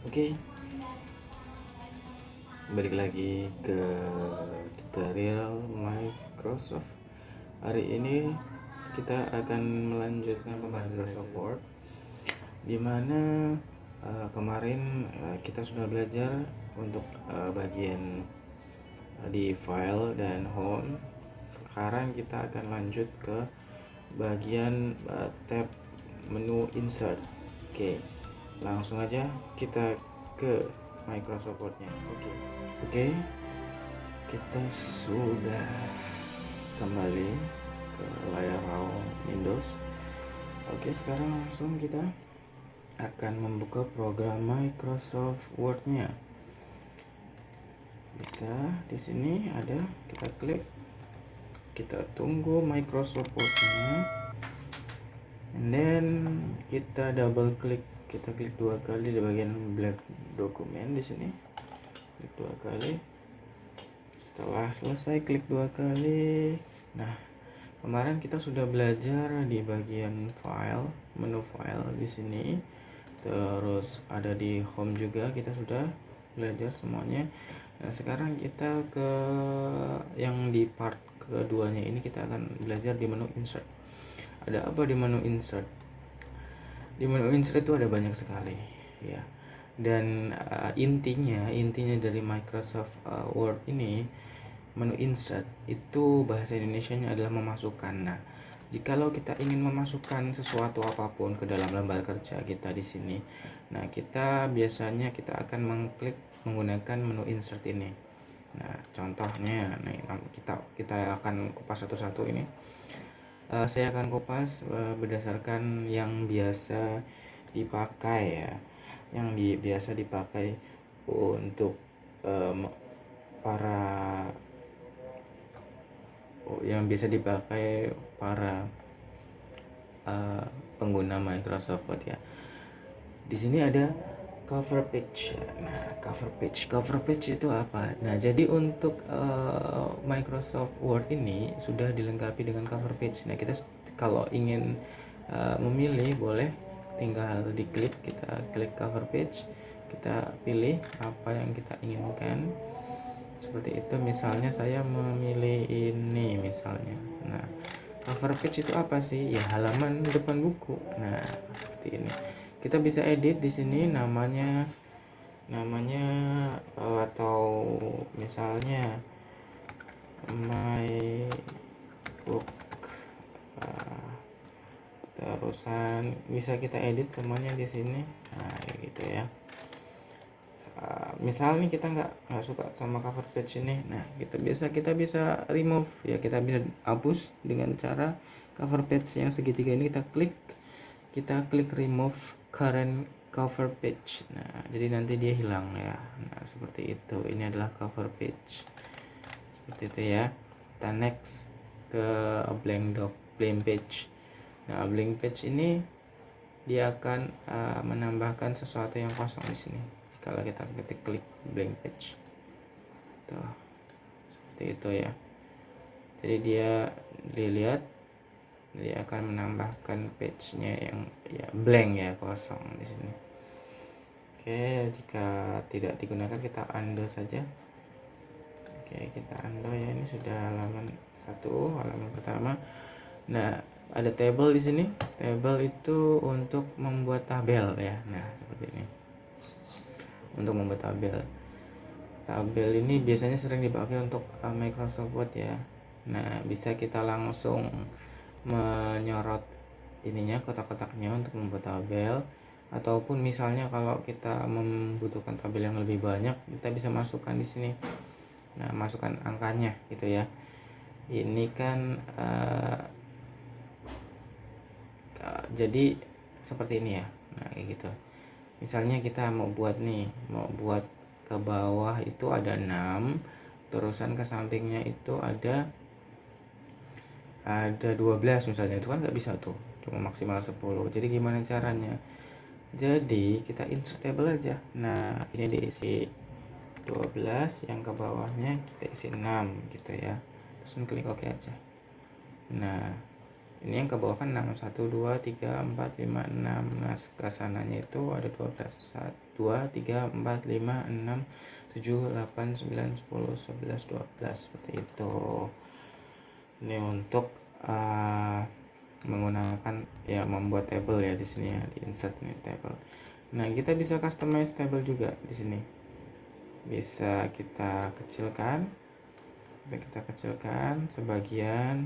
Oke, balik lagi ke tutorial Microsoft. Hari ini kita akan melanjutkan pembahasan Microsoft Word, dimana kemarin kita sudah belajar untuk bagian di file dan home. Sekarang kita akan lanjut ke bagian tab menu insert. Oke, langsung aja kita ke Microsoft Word-nya. Oke, kita sudah kembali ke layar Windows. Oke, sekarang langsung kita akan membuka program Microsoft Word-nya. Bisa di sini ada, kita klik, kita tunggu Microsoft Word-nya, and then kita double klik, kita klik 2 kali di bagian black dokumen di sini. Klik 2 kali. Setelah selesai klik 2 kali. Nah, kemarin kita sudah belajar di bagian file, menu file di sini. Terus ada di home juga kita sudah belajar semuanya. Nah, sekarang kita ke yang di part keduanya ini, kita akan belajar di menu insert. Ada apa di menu insert? Di menu insert itu ada banyak sekali ya. Dan intinya dari Microsoft Word ini, menu insert itu bahasa Indonesianya adalah memasukkan. Nah, jikalau kita ingin memasukkan sesuatu apapun ke dalam lembar kerja kita di sini, nah kita biasanya kita akan mengklik menggunakan menu insert ini. Nah, contohnya nih, kita akan kupas satu-satu ini. Saya akan kupas berdasarkan yang biasa dipakai ya, biasa dipakai untuk para yang biasa dipakai para pengguna Microsoft Word ya. Di sini ada cover page. Nah, cover page itu apa? Nah, jadi untuk Microsoft Word ini sudah dilengkapi dengan cover page. Nah, kita kalau ingin memilih, boleh tinggal diklik, kita klik cover page, kita pilih apa yang kita inginkan. Seperti itu, misalnya saya memilih ini misalnya. Nah, cover page itu apa sih? Ya, halaman depan buku. Nah, seperti ini. Kita bisa edit di sini namanya atau misalnya my book, terusan bisa kita edit semuanya di sini. Nah, gitu ya. Misal nih kita nggak suka sama cover page ini, nah kita bisa remove ya, kita bisa hapus dengan cara cover page yang segitiga ini, kita klik remove current cover page. Nah, jadi nanti dia hilang ya. Nah, seperti itu. Ini adalah cover page seperti itu ya. Kita next ke blank page. Nah, blank page ini dia akan menambahkan sesuatu yang kosong di sini kalau kita klik blank page. Tuh, seperti itu ya. Jadi dilihat dia akan menambahkan page-nya yang ya blank ya, kosong di sini. Oke, jika tidak digunakan kita undo saja. Oke, kita undo ya. Ini sudah halaman 1, halaman pertama. Nah, ada table di sini. Table itu untuk membuat tabel ya. Nah, seperti ini. Untuk membuat tabel. Tabel ini biasanya sering dipakai untuk Microsoft Word ya. Nah, bisa kita langsung menyorot ininya, kotak-kotaknya untuk membuat tabel, ataupun misalnya kalau kita membutuhkan tabel yang lebih banyak, kita bisa masukkan di sini. Nah, masukkan angkanya gitu ya. Ini kan jadi seperti ini ya. Nah, kayak gitu. Misalnya kita mau buat ke bawah itu ada 6, terusan ke sampingnya itu ada 12 misalnya, itu kan nggak bisa tuh, cuma maksimal 10. Jadi gimana caranya? Jadi kita insert table aja. Nah, ini diisi 12, yang ke bawahnya kita isi 6 gitu ya. Terus klik OK aja. Nah, Ini yang ke bawah kan 6, 1, 2, 3, 4, 5, 6. Nah ke sananya itu ada 12, 1, 2, 3, 4, 5, 6, 7, 8, 9, 10, 11, 12 seperti itu. Ini untuk menggunakan ya, membuat table ya di sini ya, di insert ini table. Nah kita bisa customize table juga di sini, bisa kita kecilkan sebagian,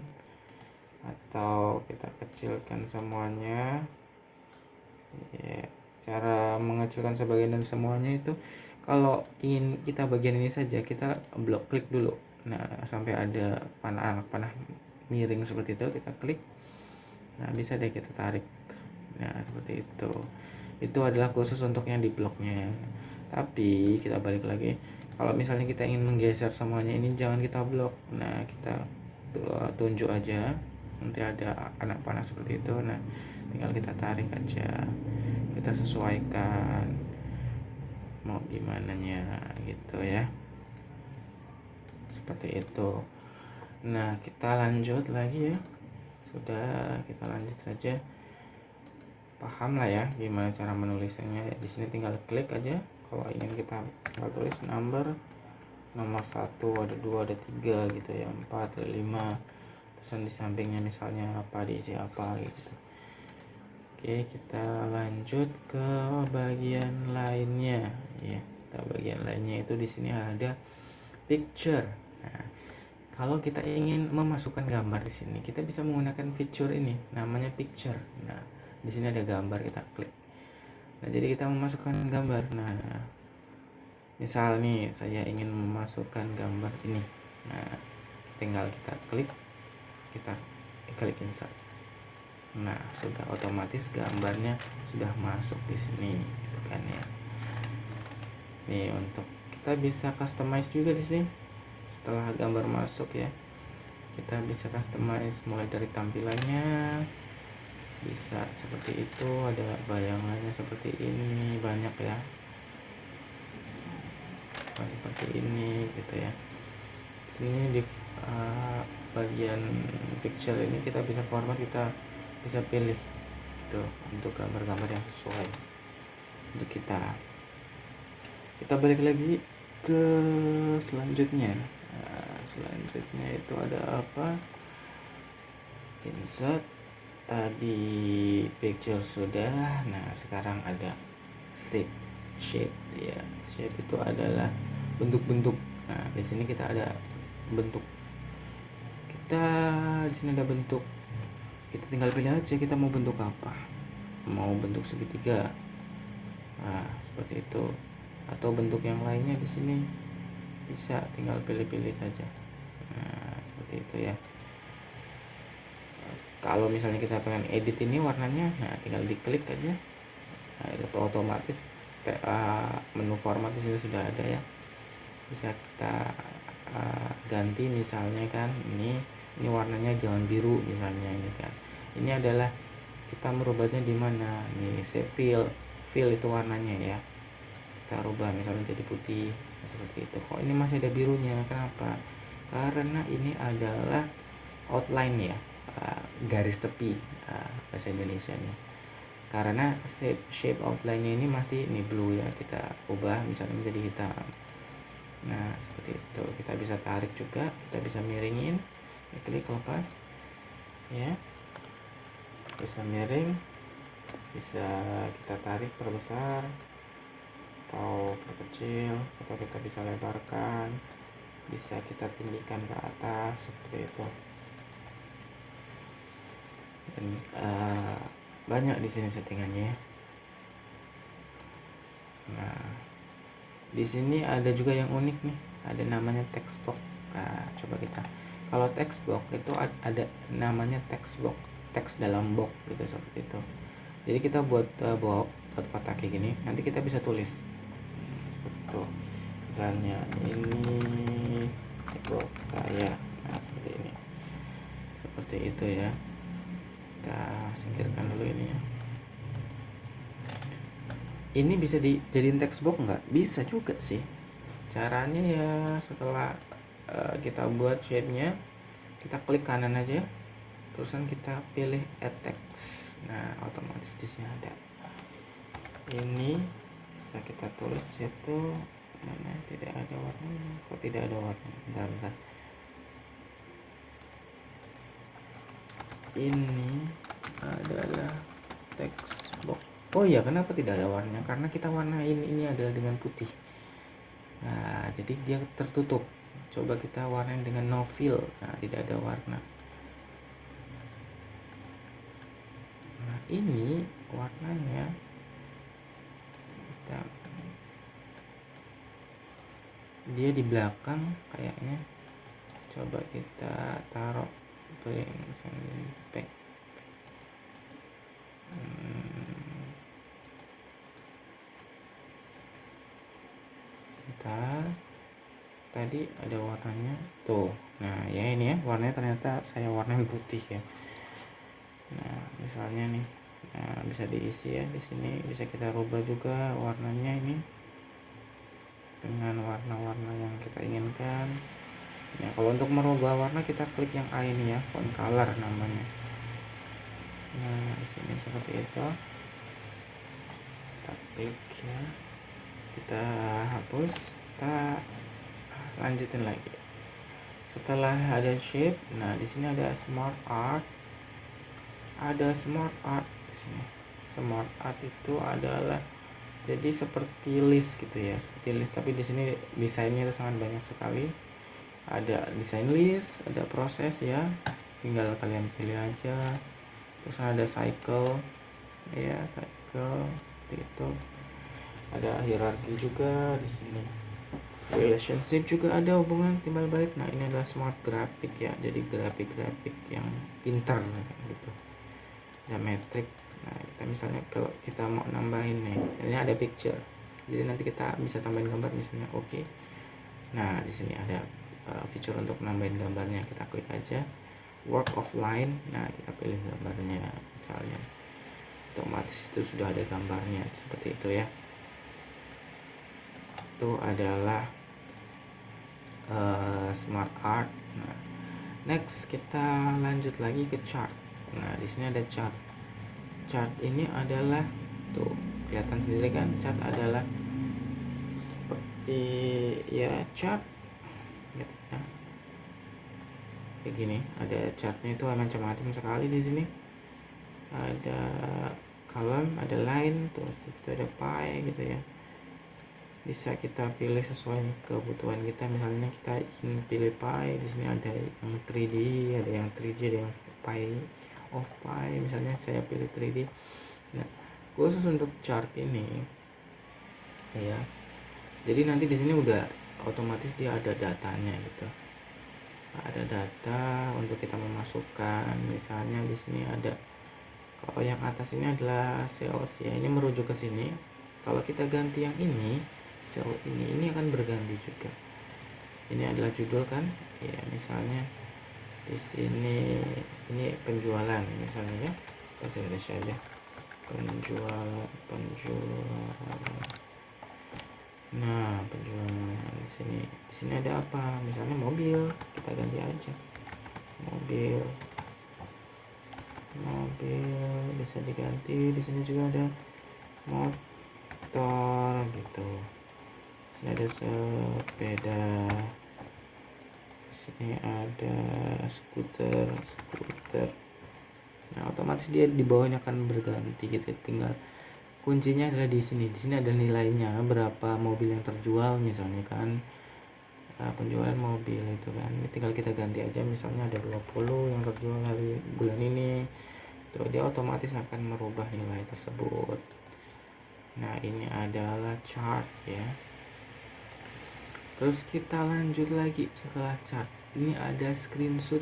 atau kita kecilkan semuanya ya. Cara mengecilkan sebagian dan semuanya itu, kalau ingin kita bagian ini saja, kita klik dulu. Nah sampai ada panah miring seperti itu, kita klik. Nah bisa deh kita tarik. Nah seperti itu adalah khusus untuk yang di bloknya. Tapi kita balik lagi, kalau misalnya kita ingin menggeser semuanya ini, jangan kita blok. Nah kita tunjuk aja, nanti ada anak panah seperti itu. Nah tinggal kita tarik aja, kita sesuaikan mau gimana nya gitu ya, seperti itu. Nah kita lanjut lagi ya, sudah, kita lanjut saja. Paham lah ya gimana cara menulisnya. Di sini tinggal klik aja. Kalau ingin kita tulis nomor 1, ada 2, ada 3 gitu ya, 4, ada 5, terus di sampingnya misalnya apa, diisi apa gitu. Oke, kita lanjut ke bagian lainnya ya. Bagian lainnya itu di sini ada picture. Nah, kalau kita ingin memasukkan gambar di sini, kita bisa menggunakan fitur ini, namanya picture. Nah di sini ada gambar, kita klik. Nah jadi kita memasukkan gambar. Nah misal nih saya ingin memasukkan gambar ini. Nah tinggal kita klik insert. Nah sudah otomatis gambarnya sudah masuk di sini gitu kan ya. Nih untuk kita bisa customize juga di sini. Setelah gambar masuk ya, kita bisa customize mulai dari tampilannya, bisa seperti itu, ada bayangannya seperti ini, banyak ya, seperti ini gitu ya. Sini di bagian picture ini kita bisa format, kita bisa pilih gitu untuk gambar-gambar yang sesuai untuk kita. Kita balik lagi ke selanjutnya. Nah, selanjutnya itu ada apa? Insert. Tadi picture sudah. Nah sekarang ada shape ya. Shape itu adalah bentuk-bentuk. Nah di sini kita ada bentuk. Di sini ada bentuk. Kita tinggal pilih aja kita mau bentuk apa. Mau bentuk segitiga. Nah seperti itu. Atau bentuk yang lainnya di sini bisa, tinggal pilih-pilih saja. Nah seperti itu ya. Kalau misalnya kita pengen edit ini warnanya, nah tinggal diklik aja. Nah itu otomatis menu format di sini sudah ada ya. Bisa kita ganti misalnya kan, ini warnanya jangan biru misalnya ini kan. Ini adalah kita merubahnya di mana? Nih save fill itu warnanya ya. Kita rubah misalnya jadi putih, nah, seperti itu. Kok ini masih ada birunya? Kenapa? Karena ini adalah outline ya. Garis tepi bahasa Indonesianya. Karena shape outline-nya ini masih blue ya, kita ubah misalnya menjadi hitam. Nah seperti itu. Kita bisa tarik juga, kita bisa miringin, klik lepas ya, bisa miring, bisa kita tarik perbesar atau perkecil, atau kita bisa lebarkan, bisa kita tinggikan ke atas seperti itu. Dan banyak di sini settingannya. Nah, di sini ada juga yang unik nih, ada namanya text box. Nah, coba kita. Kalau text box itu ada namanya text box, teks dalam box gitu seperti itu. Jadi kita buat kotak kayak gini, nanti kita bisa tulis seperti itu. Misalnya ini box saya. Nah, seperti ini. Seperti itu ya. Kita singkirkan dulu ini ya. Ini bisa dijadiin text box nggak? Bisa juga sih. Caranya ya setelah kita buat shape-nya, kita klik kanan aja. terusan kita pilih add text. Nah, otomatis di sini ada ini, bisa kita tulis di situ. Mana tidak ada warnanya, kok tidak ada warna, bentar. Ini adalah text box. Oh iya, kenapa tidak ada warnanya? Karena kita warnain ini adalah dengan putih. Nah, jadi dia tertutup. Coba kita warnain dengan no fill. Nah, tidak ada warna. Nah, ini warnanya kita, dia di belakang kayaknya. Coba kita taruh blank pack. Tadi ada warnanya tuh. Nah, ya ini ya, warnanya ternyata saya warnain putih ya. Nah, misalnya nih, nah bisa diisi ya, di sini bisa kita rubah juga warnanya ini dengan warna-warna yang kita inginkan. Nah, kalau untuk merubah warna kita klik yang A ini ya, font color namanya. Nah, di sini seperti itu. Kita klik ya. Kita hapus, kita lanjutin lagi. Setelah ada shape, nah di sini ada smart art. Ada smart art di sini. Smart art itu adalah jadi seperti list gitu ya, seperti list, tapi di sini desainnya itu sangat banyak sekali. Ada desain list, ada proses ya, tinggal kalian pilih aja. Terus ada cycle ya, cycle seperti itu. Ada hierarki juga di sini. Relationship juga ada, hubungan timbal balik. Nah, ini adalah smart graphic ya, jadi grafik-grafik yang pintar gitu. Geometrik. Nah, kita misalnya kalau kita mau nambahin nih, ini ada picture, jadi nanti kita bisa tambahin gambar misalnya. Oke. Nah, di sini ada fitur untuk nambahin gambarnya. Kita klik aja work offline. Nah, kita pilih gambarnya misalnya, otomatis itu sudah ada gambarnya seperti itu ya. Itu adalah smart art. Nah, next kita lanjut lagi ke chart. Nah, di sini ada chart. Chart ini adalah tuh, kelihatan sendiri kan, chart adalah seperti ya chart gitu ya. Kayak gini, ada chartnya itu macam-macam sekali di sini. Ada column, ada line, terus itu ada pie gitu ya. Bisa kita pilih sesuai kebutuhan kita. Misalnya kita ingin pilih pie, di sini ada yang 3D, ada yang 3D, ada yang pie of pie. Misalnya saya pilih 3D. Nah, khusus untuk chart ini ya, jadi nanti di sini udah otomatis dia ada datanya gitu. Ada data untuk kita memasukkan. Misalnya di sini ada, kalau yang atas ini adalah sales ya, ini merujuk ke sini. Kalau kita ganti yang ini, sel ini akan berganti juga. Ini adalah judul kan ya, misalnya di sini ini penjualan misalnya ya, bahasa Indonesia aja, penjualan. Nah, penjualan di sini ada apa, misalnya mobil, kita ganti aja mobil bisa diganti. Di sini juga ada motor gitu. Sini ada sepeda, sini ada skuter. Nah, otomatis dia di bawahnya akan berganti gitu. Tinggal kuncinya adalah di sini. Di sini ada nilainya, berapa mobil yang terjual misalnya kan. Penjualan mobil itu kan, tinggal kita ganti aja, misalnya ada 20 yang terjual hari bulan ini. Tuh, dia otomatis akan merubah nilai tersebut. Nah, ini adalah chart ya. Terus kita lanjut lagi setelah chart. Ini ada screenshot.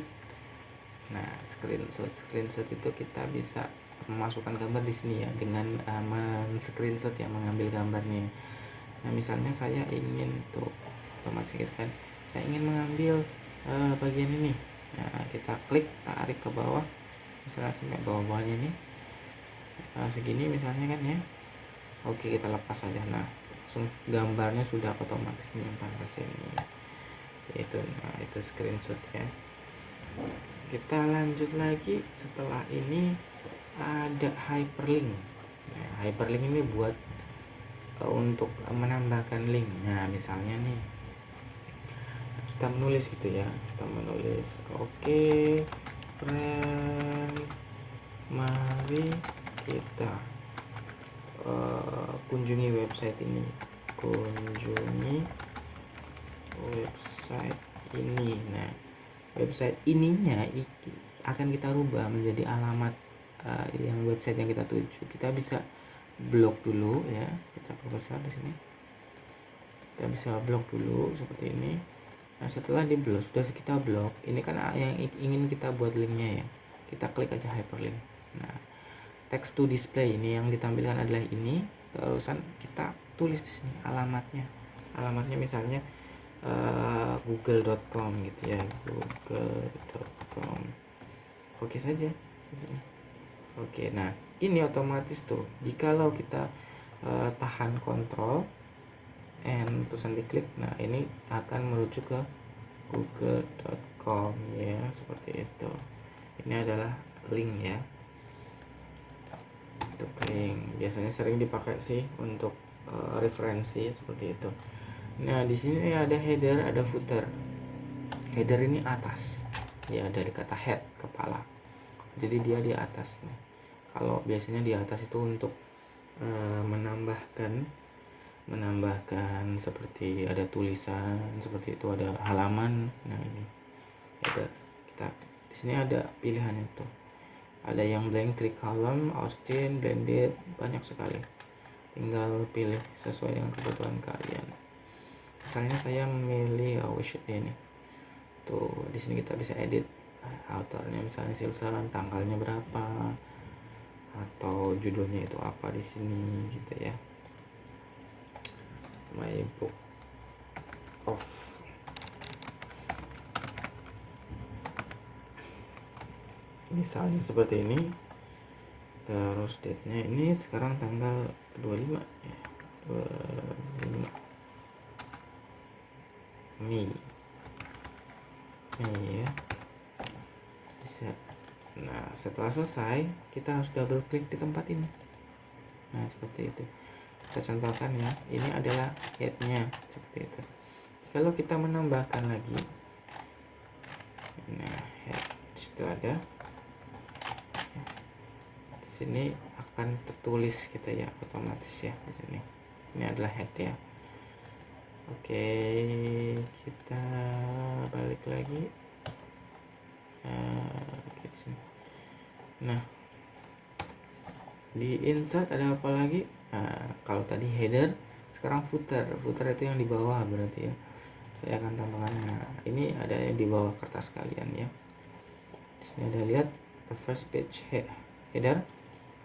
Nah, screenshot itu kita bisa memasukkan gambar di sini ya, dengan men-screenshot ya, mengambil gambarnya. Nah, misalnya saya ingin tuh, otomatis gitu kan, saya ingin mengambil bagian ini. Nah, kita klik, tarik ke bawah, misalnya sampai bawah-bawahnya ini segini misalnya kan ya. Oke, kita lepas saja. Nah, langsung gambarnya sudah otomatis nyimpan ke sini. Nah, itu screenshot ya. Kita lanjut lagi. Setelah ini ada hyperlink. Nah, hyperlink ini buat untuk menambahkan link. Nah, misalnya nih kita menulis gitu ya, kita menulis oke friends, mari kita kunjungi website ini, kunjungi website ini. Nah, website ininya akan kita rubah menjadi alamat yang website yang kita tuju. Kita bisa blok dulu ya, kita perbesar di sini. Kita bisa blok dulu seperti ini. Nah, setelah di blok, sudah kita blok, ini kan yang ingin kita buat linknya ya, kita klik aja hyperlink. Nah, text to display ini yang ditampilkan adalah ini, terusan kita tulis di sini alamatnya misalnya google.com gitu ya, google.com. Oke saja di sini. Oke, nah ini otomatis tuh jikalau kita tahan kontrol and terusan diklik, nah ini akan merujuk ke google.com ya, seperti itu. Ini adalah link ya, untuk link biasanya sering dipakai sih untuk referensi seperti itu. Nah, di sini ada header, ada footer. Header ini atas ya, dari kata head, kepala, jadi dia di atas nih. Kalau biasanya di atas itu untuk menambahkan seperti ada tulisan seperti itu, ada halaman. Nah, ini ada, kita di sini ada pilihannya tuh, ada yang blank, 3 column, Austin, blended, banyak sekali. Tinggal pilih sesuai dengan kebutuhan kalian. Misalnya saya memilih wish ini tuh, di sini kita bisa edit autornya, misalnya Silsan, tanggalnya berapa, atau judulnya itu apa di sini gitu ya. My book of misalnya seperti ini. Terus date-nya ini sekarang tanggal 25 ya, 25 Mei ya, bisa. Nah, setelah selesai kita harus double klik di tempat ini. Nah, seperti itu. Kita contohkan ya, ini adalah head-nya seperti itu. Kalau kita menambahkan lagi, nah head itu ada di sini akan tertulis gitu ya, otomatis ya di sini. Ini adalah head ya. Oke, kita balik lagi. Oke, di sini. Nah, di insert ada apa lagi? Nah, kalau tadi header, sekarang footer. Footer itu yang di bawah berarti ya. Saya akan tambahkan. Nah, ini ada yang di bawah kertas kalian ya. Di sini ada, lihat the first page header,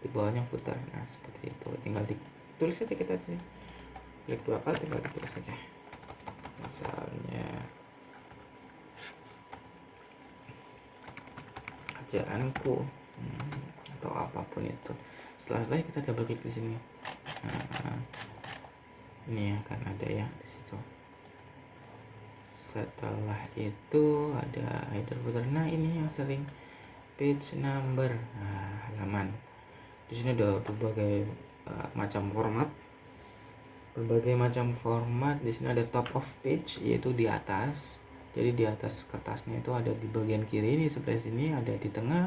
di bawahnya footer. Nah, seperti itu. Tinggal ditulis saja kita di sini. Klik 2 kali, tinggal ditulis saja. Misalnya ajaanku atau apapun itu. Setelah kita double klik di sini. Nah, ini akan ada ya di situ. Setelah itu ada header footer. Nah, ini yang sering page number, halaman. Di sini ada berbagai macam format. Di sini ada top of page, yaitu di atas. Jadi di atas kertasnya itu ada di bagian kiri, di sebelah sini, ada di tengah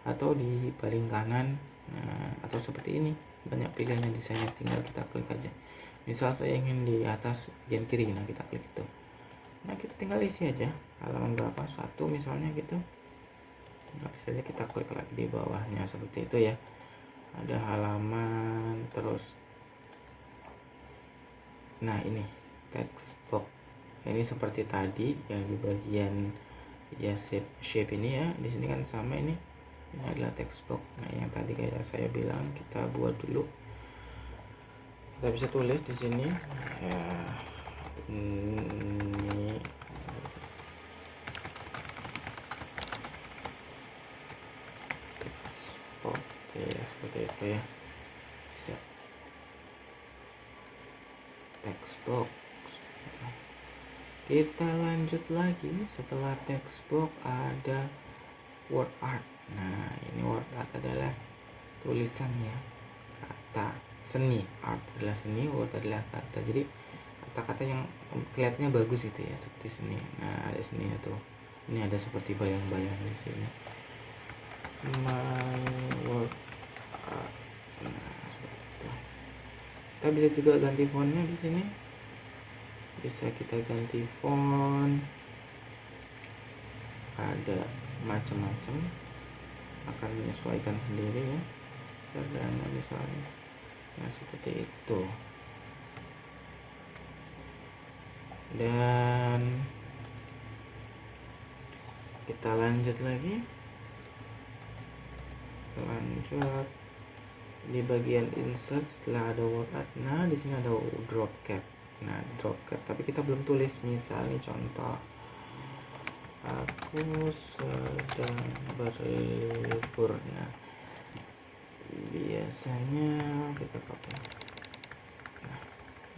atau di paling kanan. Nah, atau seperti ini, banyak pilihannya di sana, tinggal kita klik aja. Misal saya ingin di atas bagian kiri, nah kita klik itu. Nah, kita tinggal isi aja halaman berapa, 1 misalnya gitu. Nah, saja kita klik lagi di bawahnya seperti itu ya. Ada halaman terus. Nah, ini text box. Ini seperti tadi yang di bagian ya shape ini ya. Di sini kan sama ini. Ini adalah text box. Nah, yang tadi kayak saya bilang, kita buat dulu. Kita bisa tulis di sini ya, ini text box ya, seperti itu ya. Bisa text box. Kita lanjut lagi. Setelah text box ada word art. Nah, ini word art adalah tulisannya, kata seni. Art adalah seni, word adalah kata. Jadi kata-kata yang kelihatannya bagus itu ya, seperti seni. Nah, ada seninya tuh. Ini ada seperti bayang-bayang di sini. My word art. Nah, seperti itu. Kita bisa juga ganti fontnya di sini. Bisa kita ganti font. Ada macam-macam, akan menyesuaikan sendiri ya. Sederhana misalnya. Nah, seperti itu. Dan kita lanjut lagi. Lanjut di bagian insert, setelah ada word art, nah di sini ada drop cap. Nah, drop cap, tapi kita belum tulis. Misalnya contoh, aku sedang berlibur. Nah, biasanya kita copy. Nah,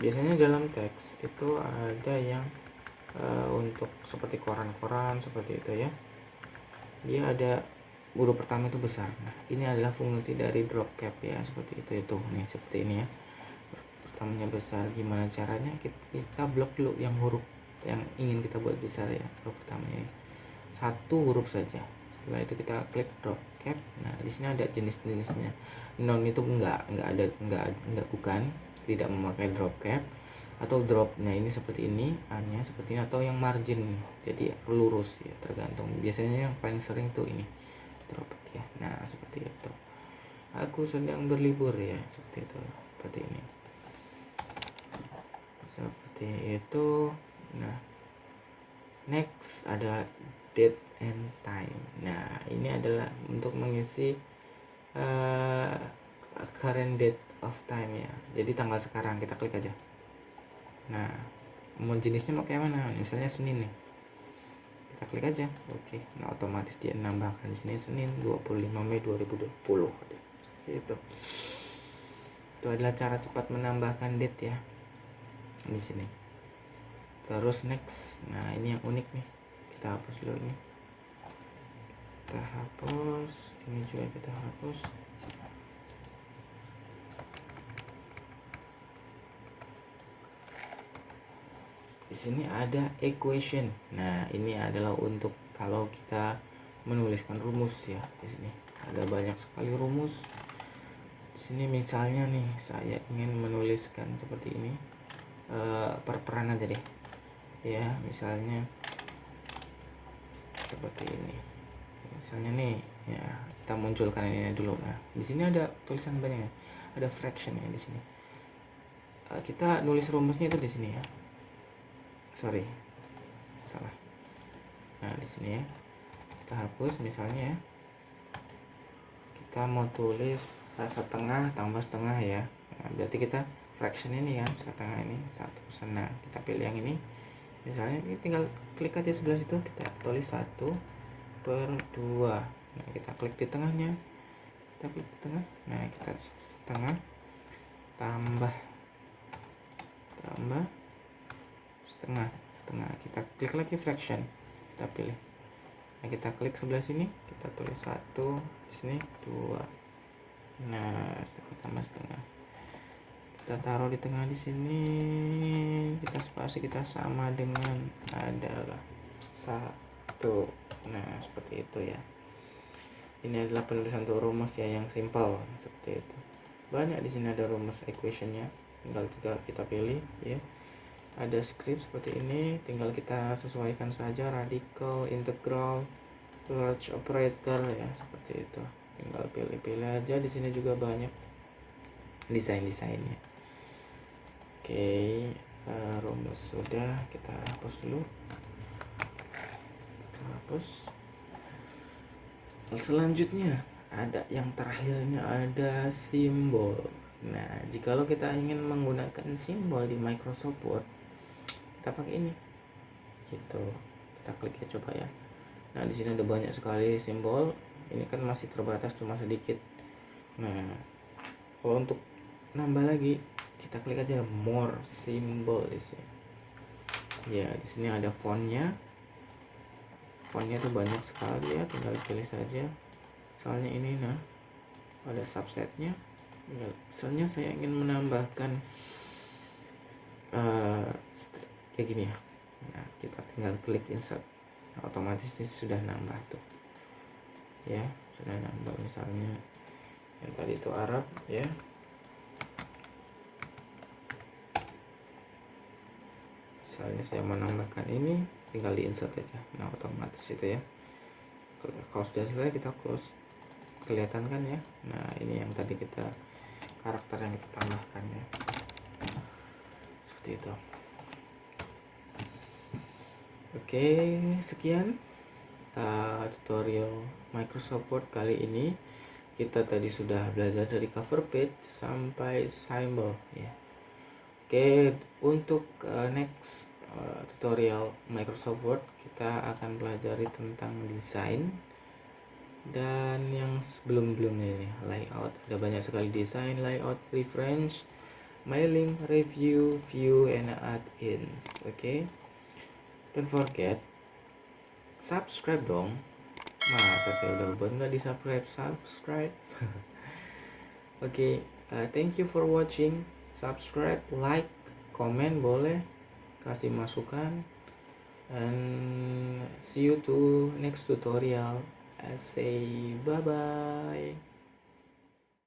biasanya dalam teks itu ada yang untuk seperti koran-koran seperti itu ya, dia ada huruf pertama itu besar. Nah, ini adalah fungsi dari drop cap ya, seperti itu nih, seperti ini ya, pertamanya besar. Gimana caranya? Kita blok dulu yang huruf yang ingin kita buat besar ya, huruf pertamanya satu huruf saja. Setelah itu kita klik drop cap. Nah, di sini ada jenis-jenisnya. Non itu enggak bukan, tidak memakai drop cap. Atau drop, nah ini seperti ini, hanya seperti ini, atau yang margin, jadi lurus ya, tergantung. Biasanya yang paling sering tuh ini drop ya. Nah, seperti itu. Aku sedang berlibur ya, seperti itu, seperti ini, seperti itu. Nah, next ada date and time. Nah, ini adalah untuk mengisi current date of time ya, jadi tanggal sekarang. Kita klik aja. Nah, mau jenisnya mau kayak mana? Misalnya Senin nih, kita klik aja. Oke. Nah, otomatis dia nambahkan di sini Senin 25 Mei 2020. Itu adalah cara cepat menambahkan date ya di sini. Terus next. Nah, ini yang unik nih, kita hapus dulu ini. Kita hapus ini juga, kita hapus. Di sini ada equation. Nah, ini adalah untuk kalau kita menuliskan rumus ya. Di sini ada banyak sekali rumus. Di sini misalnya nih, saya ingin menuliskan seperti ini, per peran aja deh ya, misalnya seperti ini. Misalnya nih ya, kita munculkan ini dulu. Nah, di sini ada tulisan banyak, ada fraction ya di sini. Kita nulis rumusnya itu di sini ya. Sorry, salah. Nah, di sini ya, kita hapus misalnya ya. Kita mau tulis setengah tambah setengah ya. Nah, berarti kita fraction ini kan, setengah ini 1%. Nah, kita pilih yang ini. Misalnya ini tinggal klik aja sebelah situ, kita tulis 1/2. Nah, kita klik di tengahnya. Kita klik di tengah. Nah, kita setengah tambah setengah. Kita klik lagi fraction, kita pilih. Nah, kita klik sebelah sini, kita tulis 1, di sini 2. Nah, setengah tambah setengah, kita taruh di tengah di sini. Kita spasi, kita sama dengan adalah 1. Nah, seperti itu ya. Ini adalah penulisan untuk rumus ya, yang simple seperti itu. Banyak di sini ada rumus equationnya, tinggal juga kita pilih ya. Ada script seperti ini, tinggal kita sesuaikan saja, radical, integral, large operator ya, seperti itu. Tinggal pilih-pilih aja. Di sini juga banyak desain-desainnya. Oke, rumus sudah, kita hapus dulu. Kita hapus. Selanjutnya ada yang terakhirnya, ada simbol. Nah, jikalau kita ingin menggunakan simbol di Microsoft Word, kita pakai ini gitu. Kita klik ya, coba ya. Nah, di sini ada banyak sekali simbol. Ini kan masih terbatas, cuma sedikit. Nah, kalau untuk nambah lagi, kita klik aja more symbol di sini. Ya, di sini ada fontnya. fontnya tuh banyak sekali ya, tinggal pilih saja. Soalnya ini nah ada subsetnya. Misalnya saya ingin menambahkan kayak gini ya. Nah, kita tinggal klik insert. Nah, otomatis ini sudah nambah tuh. Ya, sudah nambah misalnya yang tadi itu Arab ya. Misalnya saya menambahkan ini, tinggal di insert aja. Nah, otomatis itu ya. Kalau sudah selesai kita close. Kelihatan kan ya. Nah, ini yang tadi kita karakter yang kita tambahkan ya. Seperti itu. Oke, sekian tutorial Microsoft Word kali ini. Kita tadi sudah belajar dari cover page sampai symbol ya. Oke, untuk next tutorial Microsoft Word kita akan pelajari tentang desain dan yang sebelum-belumnya ini layout. Ada banyak sekali desain, layout, reference, mailing, review, view, and add-ins. Oke, don't forget subscribe dong. Masa saya udah buat nggak di subscribe. Oke, thank you for watching. Subscribe, like, komen boleh, kasih masukan, and see you to next tutorial. I say bye bye.